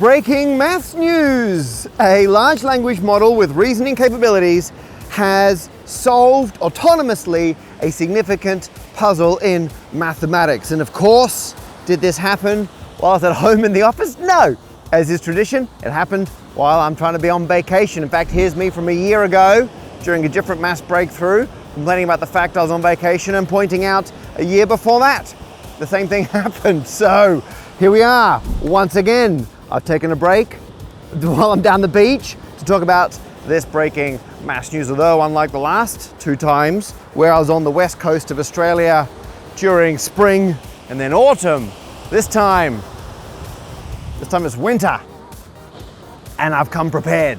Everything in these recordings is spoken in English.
Breaking maths news! A large language model with reasoning capabilities has solved autonomously a significant puzzle in mathematics. And of course, did this happen while I was at home in the office? No! As is tradition, it happened while I'm trying to be on vacation. In fact, here's me from a year ago during a different maths breakthrough, complaining about the fact I was on vacation and pointing out a year before that the same thing happened. So here we are once again. I've taken a break while I'm down the beach to talk about this breaking maths news. Although unlike the last two times where I was on the west coast of Australia during spring and then autumn, this time it's winter and I've come prepared.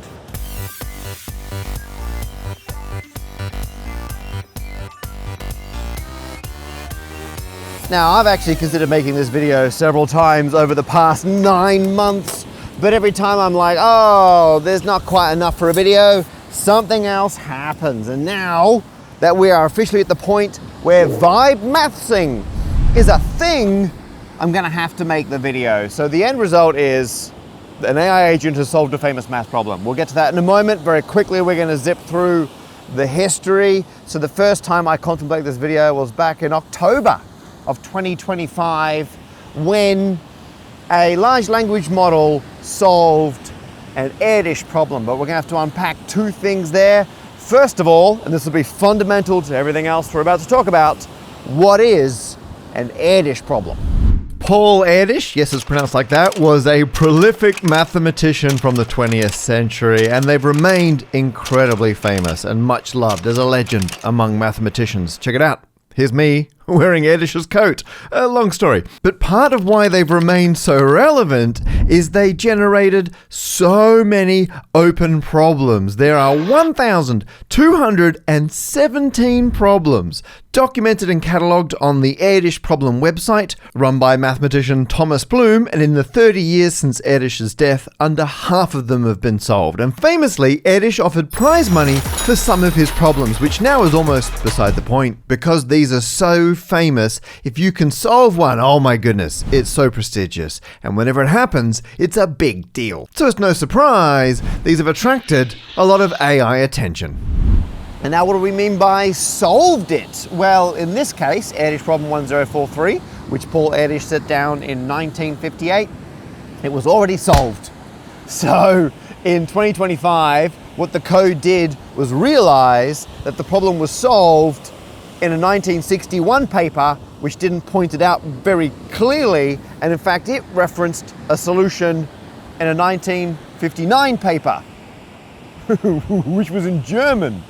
Now, I've actually considered making this video several times over the past 9 months, but every time I'm like, oh, there's not quite enough for a video, something else happens. And now that we are officially at the point where vibe mathsing is a thing, I'm gonna have to make the video. So the end result is an AI agent has solved a famous math problem. We'll get to that in a moment. Very quickly, we're gonna zip through the history. So the first time I contemplated this video was back in October of 2025 when a large language model solved an Erdos problem. But we're gonna have to unpack two things there. First of all, and this will be fundamental to everything else we're about to talk about, what is an Erdos problem? Paul Erdős, yes, it's pronounced like that, was a prolific mathematician from the 20th century, and they've remained incredibly famous and much loved as a legend among mathematicians. Check it out. Here's me wearing Erdős's coat. A long story. But part of why they've remained so relevant is they generated so many open problems. There are 1,217 problems documented and catalogued on the Erdős problem website, run by mathematician Thomas Bloom, and in the 30 years since Erdős's death, under half of them have been solved. And famously, Erdős offered prize money for some of his problems, which now is almost beside the point, because these are so famous. If you can solve one, oh my goodness, it's so prestigious. And whenever it happens, it's a big deal. So it's no surprise these have attracted a lot of AI attention. And now what do we mean by solved it? Well, in this case, Erdős problem 1043, which Paul Erdős set down in 1958, it was already solved. So in 2025, what the code did was realize that the problem was solved in a 1961 paper, which didn't point it out very clearly, and in fact it referenced a solution in a 1959 paper, which was in German.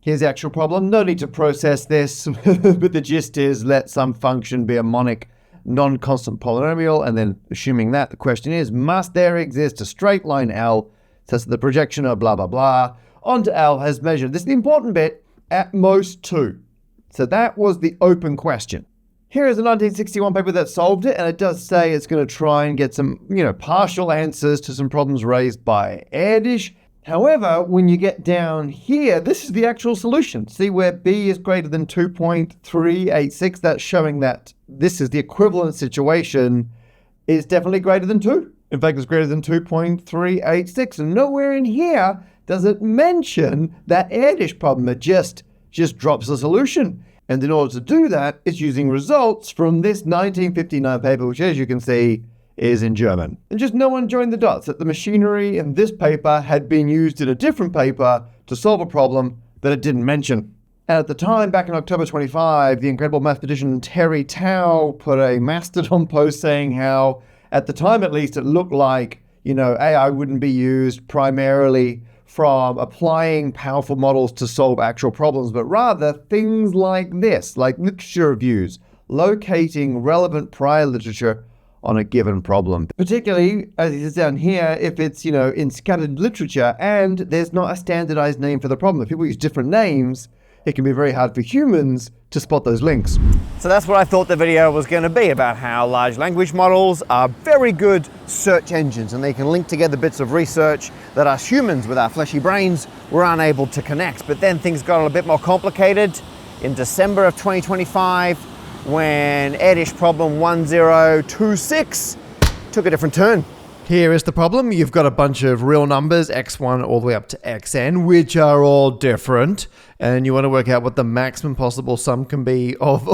Here's the actual problem. No need to process this, but the gist is let some function be a monic non-constant polynomial, and then assuming that, the question is, must there exist a straight line L such that the projection of blah, blah, blah onto L has measured, this is the important bit, at most 2. So that was the open question. Here is a 1961 paper that solved it, and it does say it's going to try and get some, partial answers to some problems raised by Erdős. However, when you get down here, this is the actual solution. See where B is greater than 2.386? That's showing that this is the equivalent situation. It's definitely greater than 2. In fact, it's greater than 2.386. And nowhere in here does it mention that Erdős problem. It just drops the solution. And in order to do that, it's using results from this 1959 paper, which, as you can see, is in German. And just no one joined the dots that the machinery in this paper had been used in a different paper to solve a problem that it didn't mention. And at the time, back in October 25, the incredible mathematician Terry Tao put a Mastodon post saying how, at the time at least, it looked like, AI wouldn't be used primarily from applying powerful models to solve actual problems, but rather things like this, like literature reviews, locating relevant prior literature on a given problem. Particularly, as it is down here, if it's, in scattered literature and there's not a standardized name for the problem. If people use different names, it can be very hard for humans to spot those links. So that's what I thought the video was going to be, about how large language models are very good search engines, and they can link together bits of research that us humans with our fleshy brains were unable to connect. But then things got a bit more complicated in December of 2025 when Erdős problem 1026 took a different turn. Here is the problem. You've got a bunch of real numbers, x1 all the way up to xn, which are all different. And you want to work out what the maximum possible sum can be of,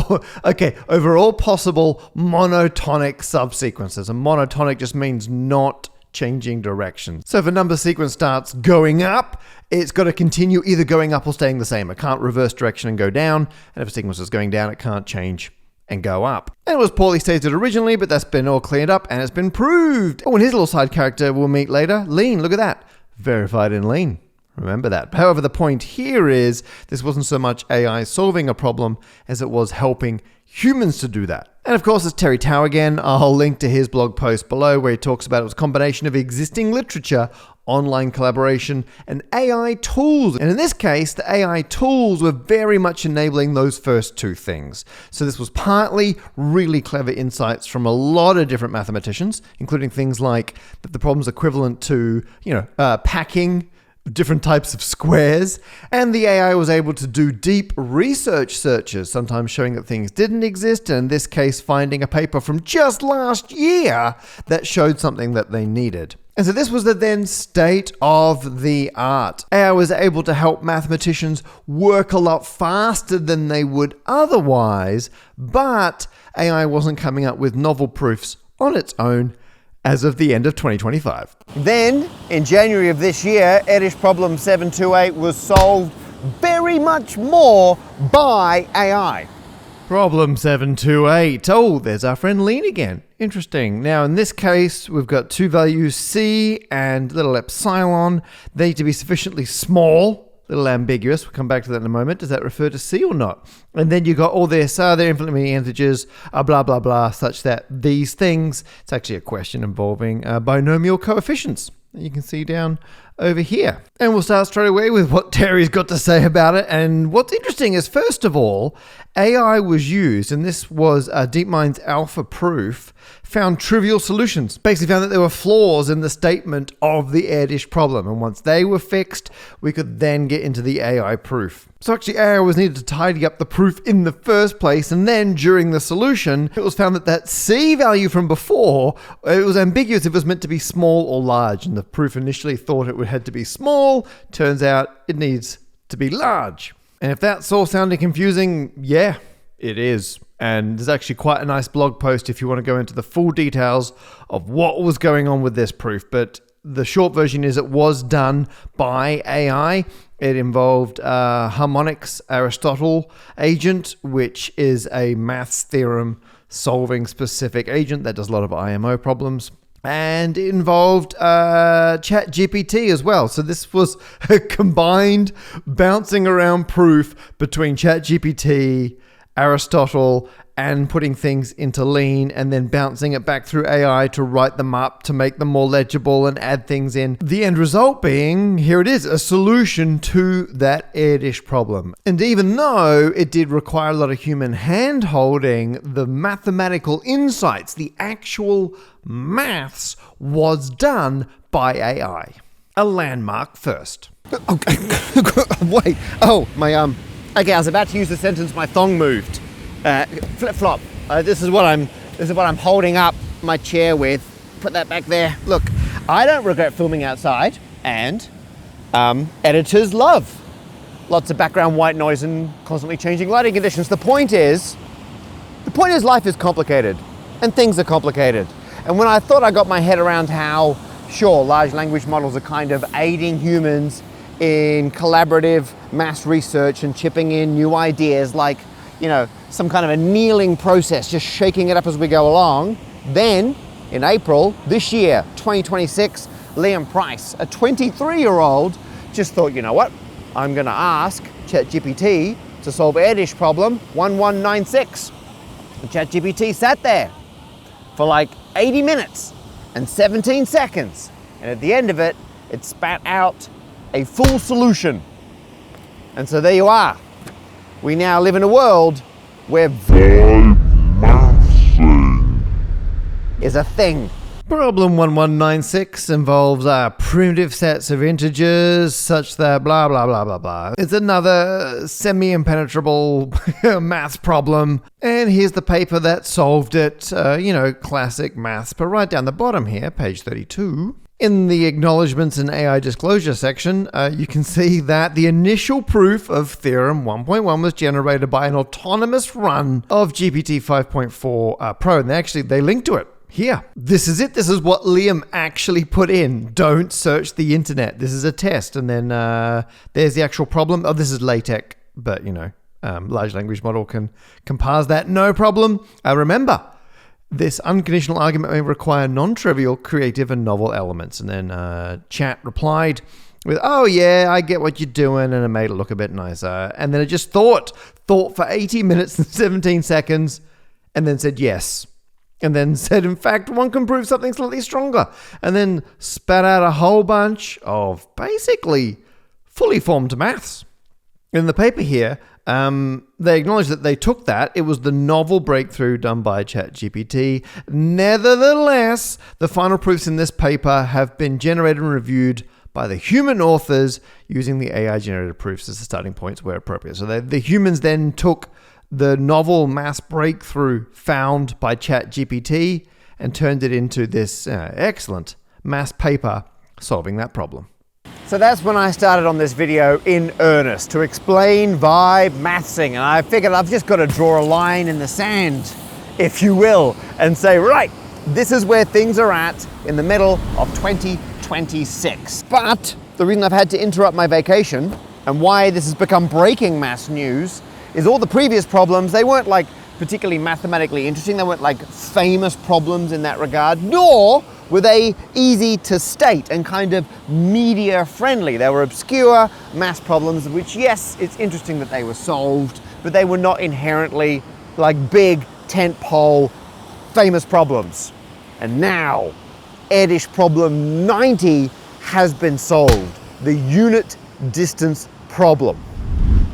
over all possible monotonic subsequences. And monotonic just means not changing direction. So if a number sequence starts going up, it's got to continue either going up or staying the same. It can't reverse direction and go down. And if a sequence is going down, it can't change and go up. And it was poorly stated originally, but that's been all cleared up and it's been proved. Oh, and his little side character we'll meet later, Lean, look at that. Verified in Lean. Remember that. However, the point here is this wasn't so much AI solving a problem as it was helping humans to do that. And of course, it's Terry Tao again. I'll link to his blog post below where he talks about it was a combination of existing literature, online collaboration, and AI tools. And in this case, the AI tools were very much enabling those first two things. So this was partly really clever insights from a lot of different mathematicians, including things like that the problem's equivalent to, packing different types of squares, and the AI was able to do deep research searches, sometimes showing that things didn't exist, and in this case finding a paper from just last year that showed something that they needed. And so this was the then state of the art. AI was able to help mathematicians work a lot faster than they would otherwise, but AI wasn't coming up with novel proofs on its own as of the end of 2025. Then, in January of this year, EDISH problem 728 was solved very much more by AI. Problem 728. Oh, there's our friend Lean again. Interesting. Now, in this case, we've got two values, c and little epsilon. They need to be sufficiently small. Little ambiguous. We'll come back to that in a moment. Does that refer to c or not? And then you got all this, they're infinitely many integers, blah, blah, blah, such that these things, it's actually a question involving binomial coefficients. You can see down over here. And we'll start straight away with what Terry's got to say about it. And what's interesting is, first of all, AI was used, and this was DeepMind's alpha proof, found trivial solutions. Basically found that there were flaws in the statement of the EDISH problem. And once they were fixed, we could then get into the AI proof. So actually AI was needed to tidy up the proof in the first place, and then during the solution, it was found that that C value from before, it was ambiguous if it was meant to be small or large, and the proof initially thought it had to be small, turns out it needs to be large. And if that's all sounding confusing, yeah, it is. And there's actually quite a nice blog post if you want to go into the full details of what was going on with this proof, but the short version is it was done by AI. It involved harmonics Aristotle agent, which is a maths theorem solving specific agent that does a lot of IMO problems. And it involved ChatGPT as well. So this was a combined bouncing around proof between ChatGPT, Aristotle, and putting things into Lean and then bouncing it back through AI to write them up, to make them more legible and add things in. The end result being, here it is, a solution to that EDISH problem. And even though it did require a lot of human hand-holding, the mathematical insights, the actual maths was done by AI. A landmark first. Okay, wait. Oh, okay, I was about to use the sentence, my thong moved. Flip-flop. This is what I'm holding up my chair with. Put that back there. Look, I don't regret filming outside, and editors love lots of background white noise and constantly changing lighting conditions. The point is life is complicated, and things are complicated. And when I thought I got my head around how, sure, large language models are kind of aiding humans in collaborative mass research and chipping in new ideas like, some kind of annealing process, just shaking it up as we go along. Then, in April this year, 2026, Liam Price, a 23-year-old, just thought, you know what? I'm going to ask ChatGPT to solve EDISH problem 1196. And ChatGPT sat there for like 80 minutes and 17 seconds. And at the end of it, it spat out a full solution. And so there you are. We now live in a world where is a thing. Problem 1196 involves primitive sets of integers such that blah blah blah blah blah. It's another semi-impenetrable maths problem, and here's the paper that solved it. Classic maths. But right down the bottom here, page 32, in the acknowledgements and AI disclosure section, you can see that the initial proof of theorem 1.1 was generated by an autonomous run of GPT 5.4 Pro, and they link to it. Here, this is it. This is what Liam actually put in. Don't search the internet. This is a test. And then there's the actual problem. Oh, this is LaTeX, but large language model can parse that. No problem. Remember, this unconditional argument may require non-trivial, creative, and novel elements. And then chat replied with, oh yeah, I get what you're doing, and it made it look a bit nicer. And then it just thought for 80 minutes and 17 seconds, and then said yes. And then said, in fact, one can prove something slightly stronger. And then spat out a whole bunch of basically fully formed maths. In the paper here, they acknowledge that they took that. It was the novel breakthrough done by ChatGPT. Nevertheless, the final proofs in this paper have been generated and reviewed by the human authors using the AI-generated proofs as the starting points where appropriate. So the humans then took the novel mass breakthrough found by ChatGPT and turned it into this excellent mass paper solving that problem. So that's when I started on this video in earnest to explain vibe mathsing, and I figured I've just got to draw a line in the sand, if you will, and say, right, this is where things are at in the middle of 2026. But the reason I've had to interrupt my vacation and why this has become breaking maths news is all the previous problems, they weren't like particularly mathematically interesting, they weren't like famous problems in that regard, nor were they easy to state and kind of media friendly. They were obscure maths problems, which yes, it's interesting that they were solved, but they were not inherently like big tentpole famous problems. And now, Edish problem 90 has been solved, the unit distance problem.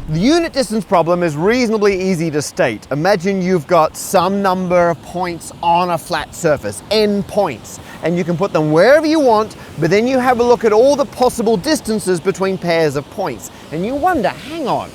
The unit distance problem is reasonably easy to state. Imagine you've got some number of points on a flat surface, n points, and you can put them wherever you want, but then you have a look at all the possible distances between pairs of points, and you wonder, hang on,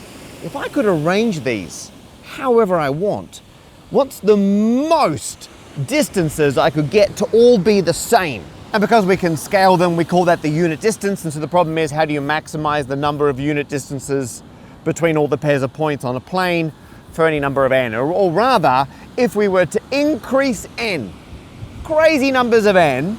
if I could arrange these however I want, what's the most distances I could get to all be the same? And because we can scale them, we call that the unit distance, and so the problem is, how do you maximize the number of unit distances between all the pairs of points on a plane for any number of n? Or rather, if we were to increase n, crazy numbers of n,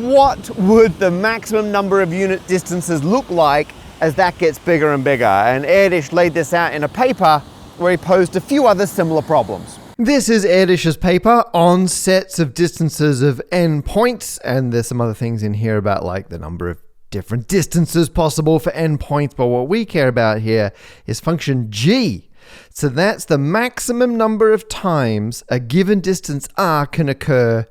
what would the maximum number of unit distances look like as that gets bigger and bigger? And Erdős laid this out in a paper where he posed a few other similar problems. This is Erdős's paper on sets of distances of n points, and there's some other things in here about like the number of different distances possible for n points, but what we care about here is function g. So that's the maximum number of times a given distance r can occur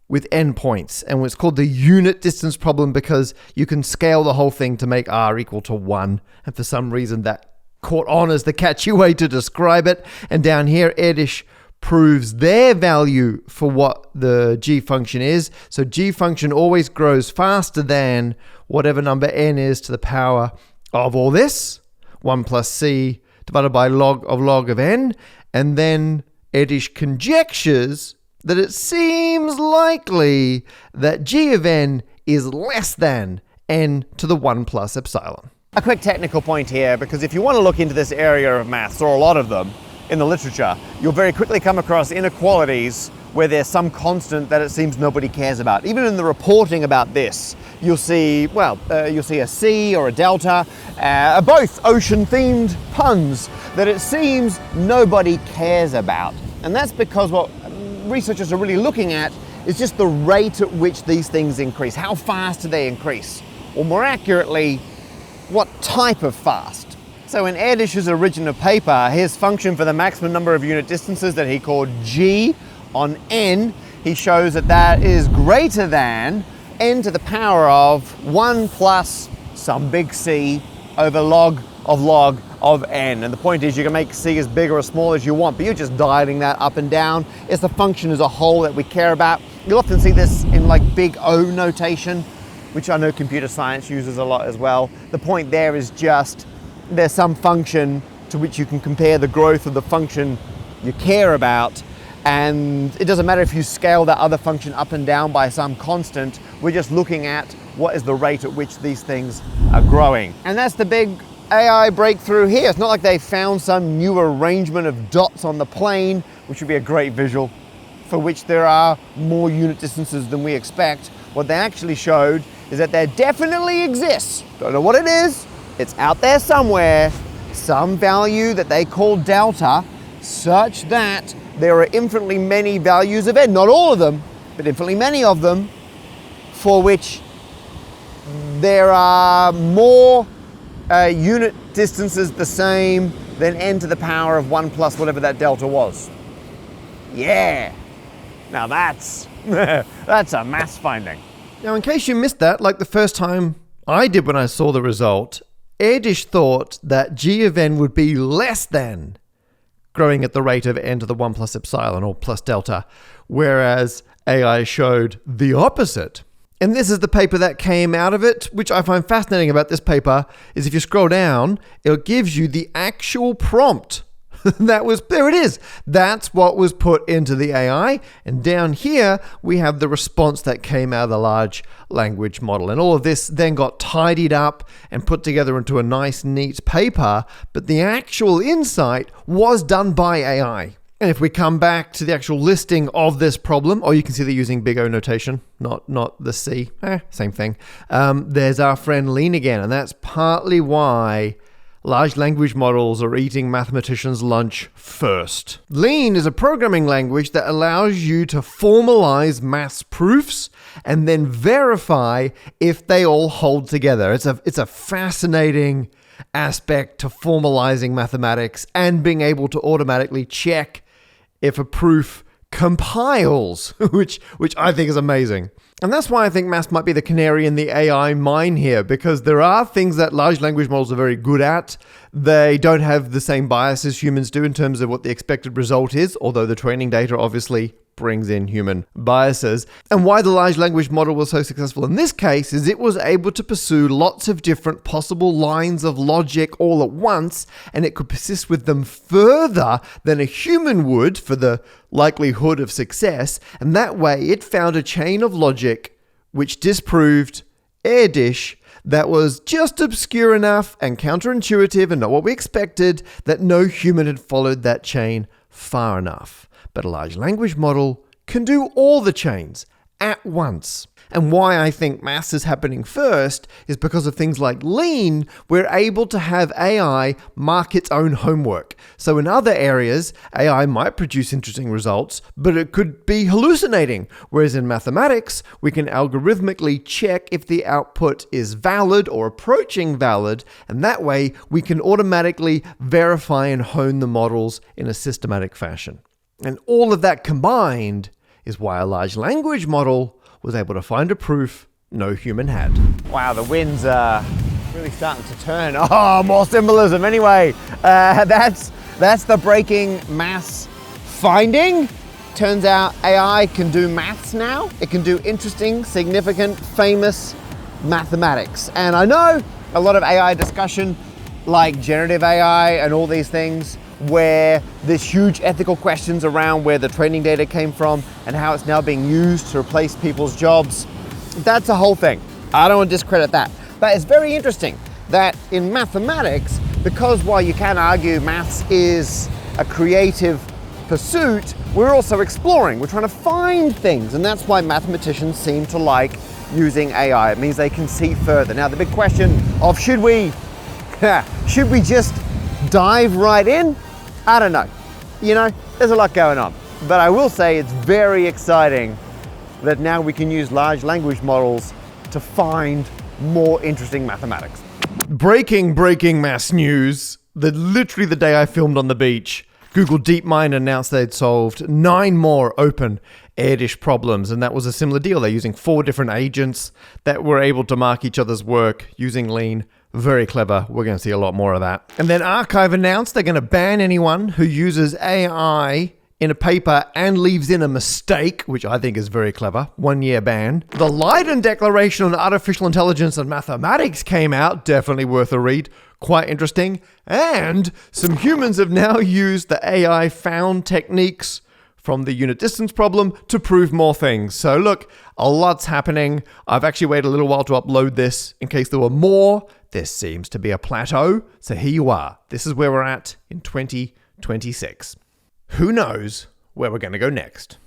with n points, and it's called the unit distance problem because you can scale the whole thing to make r equal to 1, and for some reason that caught on as the catchy way to describe it. And down here, Erdős proves their value for what the g function is. So g function always grows faster than whatever number n is to the power of all this, 1 plus c divided by log of n. And then Erdős conjectures that it seems likely that g of n is less than n to the 1 plus epsilon. A quick technical point here, because if you want to look into this area of maths, or a lot of them, in the literature, you'll very quickly come across inequalities where there's some constant that it seems nobody cares about. Even in the reporting about this, you'll see, you'll see a C or a delta, both ocean-themed puns that it seems nobody cares about. And that's because what researchers are really looking at is just the rate at which these things increase. How fast do they increase? Or more accurately, what type of fast? So in Erdős's original paper, his function for the maximum number of unit distances that he called g on n, he shows that that is greater than n to the power of 1 plus some big C over log of n. And the point is, you can make c as big or as small as you want, but you're just dialing that up and down. It's the function as a whole that we care about. You'll often see this in like big O notation, which I know computer science uses a lot as well. The point there is just there's some function to which you can compare the growth of the function you care about, and it doesn't matter if you scale that other function up and down by some constant. We're just looking at what is the rate at which these things are growing. And that's the big AI breakthrough here. It's not like they found some new arrangement of dots on the plane, which would be a great visual, for which there are more unit distances than we expect. What they actually showed is that there definitely exists, don't know what it is, it's out there somewhere, some value that they call delta, such that there are infinitely many values of n, not all of them, but infinitely many of them, for which there are more unit distances the same than n to the power of 1 plus whatever that delta was. Yeah, now that's a mass finding. Now, in case you missed that, like the first time I did when I saw the result, Erdős thought that g of n would be less than growing at the rate of n to the 1 plus epsilon or plus delta, whereas AI showed the opposite. And this is the paper that came out of it, which I find fascinating about this paper, is if you scroll down, it gives you the actual prompt. There it is. That's what was put into the AI. And down here, we have the response that came out of the large language model. And all of this then got tidied up and put together into a nice, neat paper. But the actual insight was done by AI. And if we come back to the actual listing of this problem, you can see they're using big O notation, not the C. Same thing. There's our friend Lean again. And that's partly why large language models are eating mathematicians' lunch first. Lean is a programming language that allows you to formalize maths proofs and then verify if they all hold together. It's a fascinating aspect to formalizing mathematics and being able to automatically check if a proof compiles, which I think is amazing. And that's why I think maths might be the canary in the AI mine here, because there are things that large language models are very good at. They don't have the same biases humans do in terms of what the expected result is, although the training data obviously brings in human biases. And why the large language model was so successful in this case is it was able to pursue lots of different possible lines of logic all at once, and it could persist with them further than a human would for the likelihood of success. And that way it found a chain of logic which disproved Erdős that was just obscure enough and counterintuitive and not what we expected that no human had followed that chain far enough. But a large language model can do all the chains at once. And why I think maths is happening first is because of things like Lean. We're able to have AI mark its own homework. So in other areas, AI might produce interesting results, but it could be hallucinating. Whereas in mathematics, we can algorithmically check if the output is valid or approaching valid, and that way we can automatically verify and hone the models in a systematic fashion. And all of that combined is why a large language model was able to find a proof no human had. Wow, the wind's really starting to turn. Oh, more symbolism. Anyway, that's the breaking maths finding. Turns out AI can do maths now. It can do interesting, significant, famous mathematics. And I know a lot of AI discussion, like generative AI and all these things, where there's huge ethical questions around where the training data came from and how it's now being used to replace people's jobs. That's a whole thing. I don't want to discredit that. But it's very interesting that in mathematics, because while you can argue maths is a creative pursuit, we're also exploring. We're trying to find things, and that's why mathematicians seem to like using AI. It means they can see further. Now, the big question of should we just dive right in? I don't know. You know, there's a lot going on. But I will say it's very exciting that now we can use large language models to find more interesting mathematics. Breaking maths news. Literally the day I filmed on the beach, Google DeepMind announced they'd solved 9 more open Erdős problems, and that was a similar deal. They're using 4 different agents that were able to mark each other's work using Lean. Very clever. We're going to see a lot more of that. And then Archive announced they're going to ban anyone who uses AI in a paper and leaves in a mistake, which I think is very clever. 1 year ban. The Leiden Declaration on Artificial Intelligence and Mathematics came out. Definitely worth a read. Quite interesting. And some humans have now used the AI found techniques from the unit distance problem to prove more things. So look, a lot's happening. I've actually waited a little while to upload this in case there were more. There seems to be a plateau. So here you are. This is where we're at in 2026. Who knows where we're going to go next?